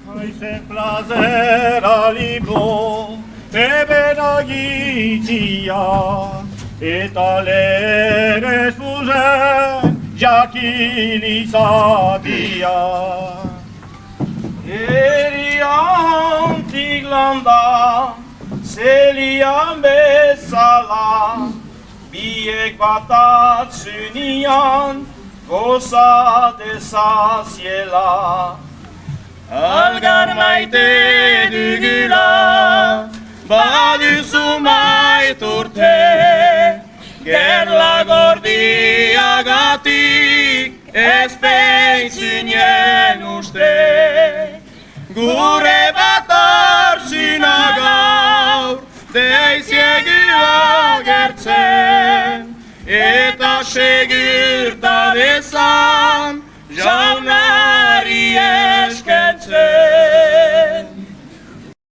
Haizen plazera libro, eberagitzia, eta lehen espuzen jakilizatia. Eriantik landa, zelian bezala, biek batatzunian, goza dezaziela. Algar maite dugula, baduzu maiturte, gerla gordiagatik ez peintzinen uste. Gure bat arzina gaur, deiziegua gertzen, eta segurta dezan, jauna